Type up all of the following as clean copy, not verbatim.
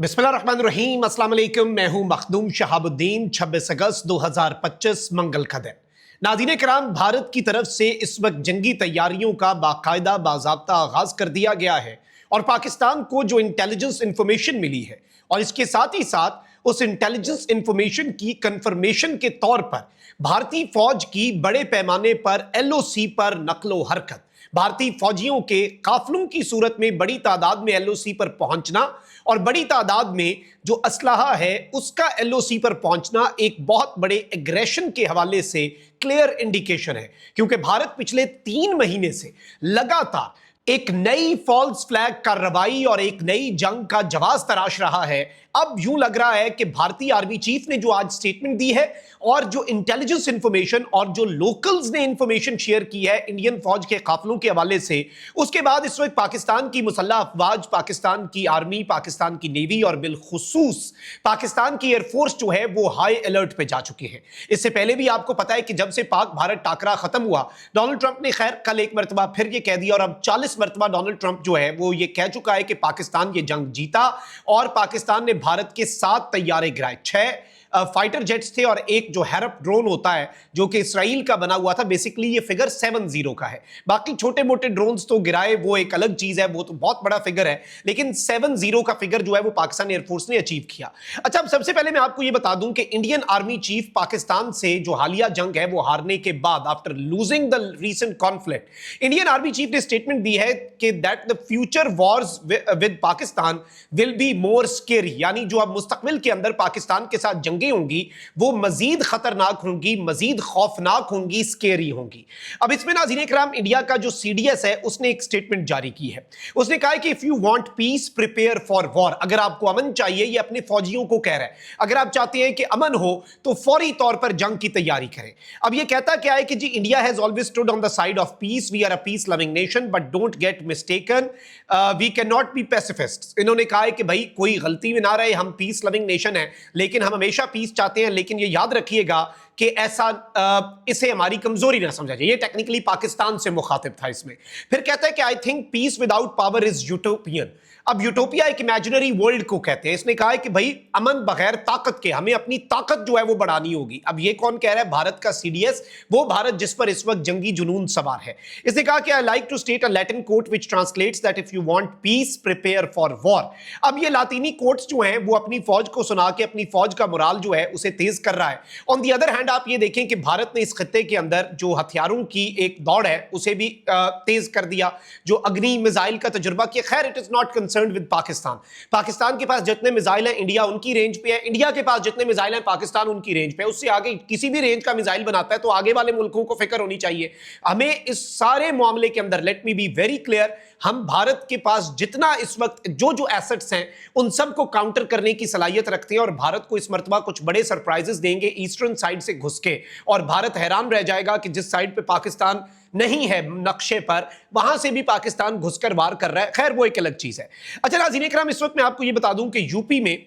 बिस्मिल्लाहिर्रहमानिर्रहीम, अस्सलाम वालेकुम। मैं हूं मखदूम शहाबुद्दीन। 26 अगस्त 2025 मंगल का दिन। नाज़रीन किराम, भारत की तरफ से इस वक्त जंगी तैयारियों का बाकायदा बाज़ाब्ता आगाज कर दिया गया है और पाकिस्तान को जो इंटेलिजेंस इंफॉर्मेशन मिली है और इसके साथ ही साथ उस इंटेलिजेंस इंफॉर्मेशन की कंफर्मेशन के तौर पर भारतीय फौज की बड़े पैमाने पर एलओसी पर नकलो हरकत, भारतीय फौजियों के काफिलों की सूरत में बड़ी तादाद में एलओसी पर पहुंचना और बड़ी तादाद में जो असलहा है उसका एलओसी पर पहुंचना एक बहुत बड़े एग्रेशन के हवाले से क्लियर इंडिकेशन है, क्योंकि भारत पिछले 3 महीने से लगातार एक नई फॉल्स फ्लैग कार्रवाई और एक नई जंग का जवाब तराश रहा है। अब यूं लग रहा है कि भारतीय आर्मी चीफ ने जो आज स्टेटमेंट दी है और जो इंटेलिजेंस इंफॉर्मेशन और जो लोकल्स ने इंफॉर्मेशन शेयर की है इंडियन फौज के काफिलों के हवाले से, उसके बाद इस वक्त पाकिस्तान की मुसल्लह अफवाज, पाकिस्तान की आर्मी, पाकिस्तान की नेवी और बिलखुसूस पाकिस्तान की एयरफोर्स जो है वो हाई अलर्ट पे जा चुके हैं। इससे पहले भी आपको पता है कि जब से पाक भारत टाकरा खत्म हुआ, डोनाल्ड ट्रंप ने खैर कल एक मरतबा फिर ये कह दिया और अब 40 मरतबा डोनाल्ड ट्रंप जो है वो ये कह चुका है कि पाकिस्तान ये जंग जीता और पाकिस्तान ने भारत के 7 तैयारे गिराए। 6 फाइटर जेट्स थे और एक जो हैरप ड्रोन होता है जो कि इसराइल का बना हुआ था। बेसिकली ये फिगर 70 का है। बाकी छोटे मोटे ड्रोन्स तो गिराए, वो एक अलग चीज है, वो तो बहुत बड़ा फिगर है, लेकिन 70 का फिगर जो है वो पाकिस्तान एयरफोर्स ने अचीव किया। अच्छा, अब सबसे पहले मैं आपको ये बता दूं कि इंडियन आर्मी चीफ पाकिस्तान से जो हालिया जंग है वो हारने के बाद, after losing the recent conflict, Indian army chief ने स्टेटमेंट दी है कि that the future Wars with Pakistan will be more scary, यानी जो अब मुस्तकबिल के अंदर पाकिस्तान के साथ जंग होंगी वो मजीद खतरनाक होंगी, मजीद खौफनाक होंगी, स्केरी होंगी। अब इसमें नाज़रीन किराम, इंडिया का जो सीडीएस है उसने एक स्टेटमेंट जारी की है। उसने कहा है कि if you want peace prepare for war, अगर आपको अमन चाहिए, ये अपने फौजियों को कह रहा है, अगर आप चाहते हैं कि अमन हो तो फौरी तौर पर जंग की तैयारी करें। अब ये कहता क्या है कि जी India has always stood on the side of peace, we are a peace loving nation but don't get mistaken, we can not be pacifist. इन्होंने कहा है कि भाई कोई गलती में ना रहे, हम पीस लविंग नेशन है लेकिन हम हमेशा पीस चाहते हैं, लेकिन ये याद रखिएगा कि ऐसा इसे हमारी कमजोरी ना समझा जाए। ये टेक्निकली पाकिस्तान से मुखातिब था इसमें। फिर कहता है कि I think peace without power is utopian. अब यूटोपिया एक इमेजिनरी वर्ल्ड को कहते हैं। इसने कहा है कि भाई अमन बगैर ताकत के, हमें अपनी ताकत जो है वो बढ़ानी होगी। अब ये कौन कह रहा है? भारत का सीडीएस, वो भारत जिस पर इस वक्त जंगी जुनून सवार है। इसने कहा कि I like to state a Latin quote which translates that if you want peace prepare for war. अब ये लातीनी कोट्स जो हैं वो अपनी फौज को सुना के अपनी फौज का मोराल जो है उसे तेज कर रहा है। ऑन दी अदर हैंड आप ये देखें कि भारत ने इस खत्ते के अंदर जो हथियारों की एक दौड़ है उसे भी तेज कर दिया। जो अग्नि मिसाइल का तजुर्बा किया, खैर it is not concerned with Pakistan. Pakistan के पास जितने मिसाइल हैं इंडिया उनकी रेंज पे है, इंडिया के पास जितने मिसाइल हैं पाकिस्तान उनकी रेंज पे है। उससे आगे किसी भी रेंज का मिसाइल बनाता है तो आगे वाले मुल्कों को फिक्र होनी चाहिए। हमें इस सारे मामले के अंदर, let me be very clear, हम भारत के पास जितना इस वक्त जो एसेट्स हैं उन सब को काउंटर करने की सलाहियत रखते हैं और भारत को इस मर्तबा कुछ बड़े सरप्राइजेस देंगे ईस्टर्न साइड से घुस के, और भारत हैरान रह जाएगा कि जिस साइड पे पाकिस्तान नहीं है नक्शे पर, वहां से भी पाकिस्तान घुसकर वार कर रहा है। खैर वो एक अलग चीज है। अच्छा नाज़रीन इकराम, इस वक्त मैं आपको ये बता दूं कि यूपी में,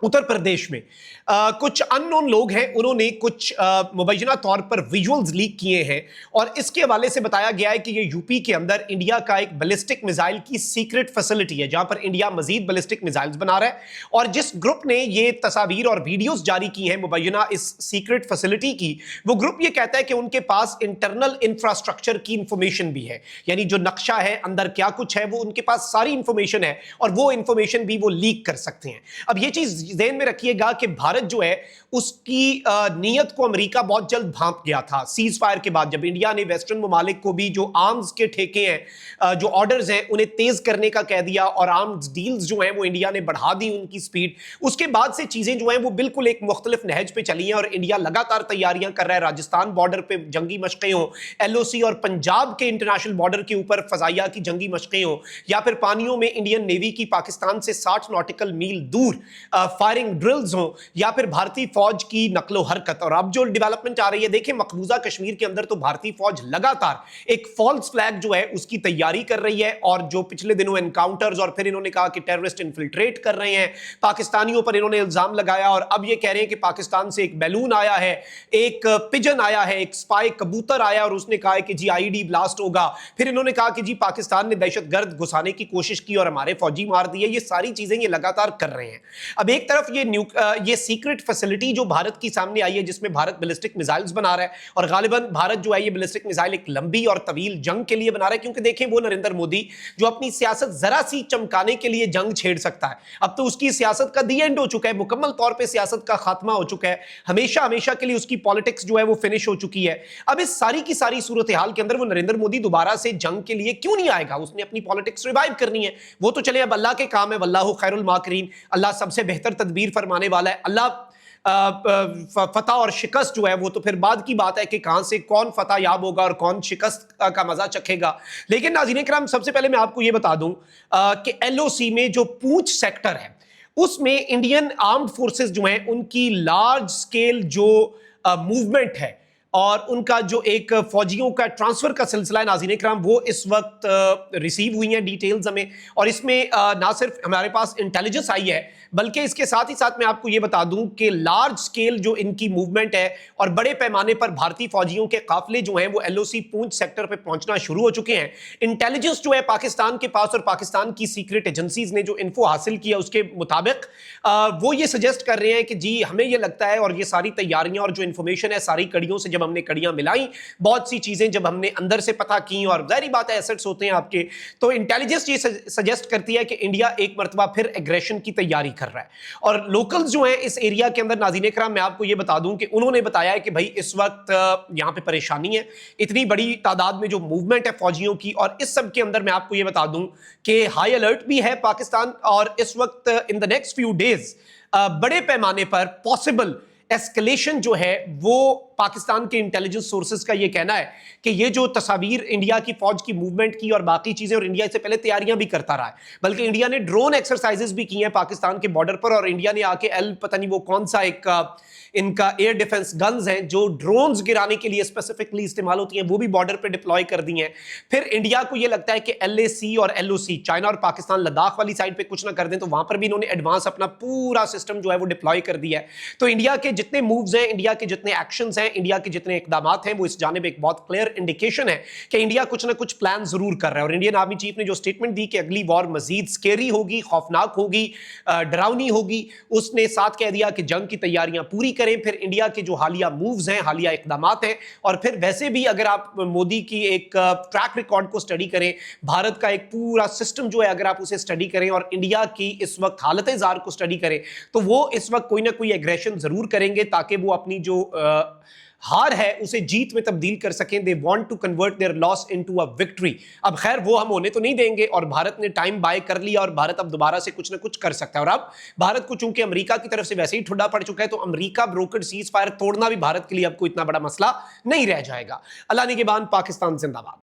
उत्तर प्रदेश में कुछ अननोन लोग हैं, उन्होंने कुछ मुबैना तौर पर विजुअल्स लीक किए हैं और इसके हवाले से बताया गया है कि ये यूपी के अंदर इंडिया का एक बैलिस्टिक मिसाइल की सीक्रेट फैसिलिटी है जहां पर इंडिया मजीद बैलिस्टिक मिसाइल्स बना रहा है। और जिस ग्रुप ने ये तस्वीर और वीडियोस जारी की हैं मुबैना इस सीक्रेट फैसिलिटी की, वो ग्रुप ये कहता है कि उनके पास इंटरनल इंफ्रास्ट्रक्चर की इंफॉर्मेशन भी है, यानी जो नक्शा है अंदर क्या कुछ है वो उनके पास सारी इंफॉर्मेशन है और वो इंफॉर्मेशन भी वो लीक कर सकते हैं। अब ये चीज ध्यान में रखिएगा कि भारत जो है उसकी नीयत को अमेरिका बहुत जल्द भांप गया था सीज फायर के बाद, जब इंडिया ने वेस्टर्न ममालिक को भी जो आर्म्स के ठेके हैं, जो ऑर्डर्स हैं, उन्हें तेज करने का कह दिया और आर्म्स डील्स जो हैं वो इंडिया ने बढ़ा दी उनकी स्पीड। उसके बाद से चीजें जो हैं वो बिल्कुल एक मुख्तलिफ नहज पे चली हैं और इंडिया लगातार तैयारियां कर रहा है। राजस्थान बॉर्डर पे जंगी मशकें हो, एलओसी और पंजाब के इंटरनेशनल बॉर्डर के ऊपर फजाइया की जंगी मशकें हो, या फिर पानियों में इंडियन नेवी की पाकिस्तान से 60 नॉटिकल मील दूर फायरिंग ड्रिल्स हों या फिर भारतीय फौज की नकलो हरकत। और अब जो डेवलपमेंट आ रही है, देखिए मकबूजा कश्मीर के अंदर तो भारतीय फौज लगातार एक फॉल्स फ्लैग जो है उसकी तैयारी कर रही है, और जो पिछले दिनों एनकाउंटर्स और फिर इन्होंने कहा कि टेररिस्ट इन्फिल्ट्रेट कर रहे हैं, पाकिस्तानियों पर इन्होंने इल्जाम लगाया, और अब ये कह रहे हैं कि पाकिस्तान से एक बैलून आया है, एक पिजन आया है, एक स्पाई कबूतर आया और उसने कहा है कि जी आईडी ब्लास्ट होगा। फिर इन्होंने कहा कि जी पाकिस्तान ने दहशतगर्द घुसाने की कोशिश की और हमारे फौजी मार दिए। ये सारी चीजें ये लगातार कर रहे हैं। अब एक तरफ ये सीक्रेट फैसिलिटी जो भारत की सामने आई है, जिसमें भारत बैलिस्टिक मिसाइल्स बना रहा है, और गालिबन भारत जो है ये बैलिस्टिक मिसाइल एक लंबी और तवील जंग के लिए बना रहा है, क्योंकि देखें वो नरेंद्र मोदी जो अपनी सियासत जरा सी चमकाने के लिए जंग छेड़ सकता है, अब तो उसकी सियासत का दी एंड हो चुका है, मुकम्मल तौर पे सियासत का खात्मा हो चुका है, हमेशा हमेशा के लिए उसकी पॉलिटिक्स जो है वो फिनिश हो चुकी है। अब इस सारी की सारी सूरत हाल के अंदर वो नरेंद्र मोदी दोबारा से जंग के लिए क्यों नहीं आएगा? उसने अपनी पॉलिटिक्स रिवाइव करनी है, वो तो चले अब अल्लाह के काम है, वल्लाहु खैरुल माकिरीन, अल्लाह सबसे बेहतर तदबीर फरमाने वाला है। अल्लाह फतह और शिकस्त जो है वो तो फिर बाद की बात है कि कहां से कौन फतह याब होगा और कौन शिकस्त का मजा चखेगा। लेकिन नाज़रीन किराम, सबसे पहले मैं आपको ये बता दूं कि एलओसी में जो पूंछ सेक्टर है उसमें इंडियन आर्म्ड फोर्सेस जो हैं उनकी लार्ज स्केल जो मूवमेंट है और उनका जो एक फौजियों का ट्रांसफर का सिलसिला है नाज़रीन इकराम, वो इस वक्त रिसीव हुई हैं डिटेल्स हमें, और इसमें ना सिर्फ हमारे पास इंटेलिजेंस आई है बल्कि इसके साथ ही साथ मैं आपको ये बता दूं कि लार्ज स्केल जो इनकी मूवमेंट है और बड़े पैमाने पर भारतीय फौजियों के काफिले जो हैं वो एलओसी पूंछ सेक्टर पे पहुंचना शुरू हो चुके हैं। इंटेलिजेंस जो है पाकिस्तान के पास और पाकिस्तान की सीक्रेट एजेंसीज ने जो इन्फो हासिल किया उसके मुताबिक वो ये सजेस्ट कर रहे हैं कि जी हमें ये लगता है, और ये सारी तैयारियां और जो इन्फॉर्मेशन है सारी कड़ियों से जब हमने कड़ियां मिलाई, बहुत सी चीजें जब हमने अंदर से पता की, और जाहिर बात है एसेट्स होते हैं आपके, तो इंटेलिजेंस ये सजेस्ट करती है कि इंडिया एक मरतबा फिर एग्रेशन की तैयारी कर रहा है। और लोकल्स जो हैं इस एरिया के अंदर नाज़रीन इकराम, मैं आपको ये बता दूं कि उन्होंने बताया है कि भाई इस वक्त यहां पे परेशानी है, इतनी बड़ी तादाद में जो मूवमेंट है फौजियों की, और इस सब के अंदर मैं आपको ये बता दूं कि हाई अलर्ट भी है पाकिस्तान, और इस वक्त in the next few days बड़े पैमाने पर पॉसिबल एस्केलेशन जो है वो पाकिस्तान के इंटेलिजेंस सोर्सेज का ये कहना है कि ये जो तस्वीर इंडिया की फौज की मूवमेंट की और बाकी चीजें, और इंडिया इससे पहले तैयारियां भी करता रहा है, बल्कि इंडिया ने ड्रोन एक्सरसाइजेस भी की हैं पाकिस्तान के बॉर्डर पर, और इंडिया ने आके पता नहीं वो कौन सा एक इनका एयर डिफेंस गन्स हैं जो ड्रोन्स गिराने के लिए स्पेसिफिकली इस्तेमाल होती हैं, वो भी बॉर्डर पे डिप्लॉय कर दी हैं। फिर इंडिया को ये लगता है कि एलएसी और एलओसी, चाइना और पाकिस्तान लद्दाख वाली साइड पे कुछ ना कर दें, तो वहां पर भी इन्होंने एडवांस अपना पूरा सिस्टम जो है वो डिप्लॉय कर दिया है। तो इंडिया के जितने मूव्स हैं, इंडिया के जितने एक्शंस हैं, इंडिया के जितने इकदाम हैं, वो इस जानिब एक बहुत क्लियर इंडिकेशन है कि इंडिया कुछ ना कुछ प्लान जरूर कर रहा है। और इंडियन आर्मी चीफ ने जो स्टेटमेंट दी कि अगली वॉर मजीद स्केरी होगी, खौफनाक होगी, डरावनी होगी, उसने साथ कह दिया कि जंग की तैयारियां पूरी करें। फिर इंडिया के जो हालिया मूव्स हैं, हालिया इकदामात हैं, और फिर वैसे भी अगर आप मोदी की एक ट्रैक रिकॉर्ड को स्टडी करें, भारत का एक पूरा सिस्टम जो है अगर आप उसे स्टडी करें और इंडिया की इस वक्त हालत जार को स्टडी करें, तो वो इस वक्त कोई ना कोई एग्रेशन जरूर करेंगे ताकि वो अपनी जो हार है उसे जीत में तब्दील कर सकें। They want to convert their loss into a victory. अब खैर वो हम होने तो नहीं देंगे, और भारत ने टाइम बाय कर लिया और भारत अब दोबारा से कुछ ना कुछ कर सकता है। और अब भारत को चूंकि अमेरिका की तरफ से वैसे ही ठुड्डा पड़ चुका है, तो अमेरिका ब्रोकर्ड सीज फायर तोड़ना भी भारत के लिए अब कोई इतना बड़ा मसला नहीं रह जाएगा। अल्लाह निगहबान, पाकिस्तान जिंदाबाद।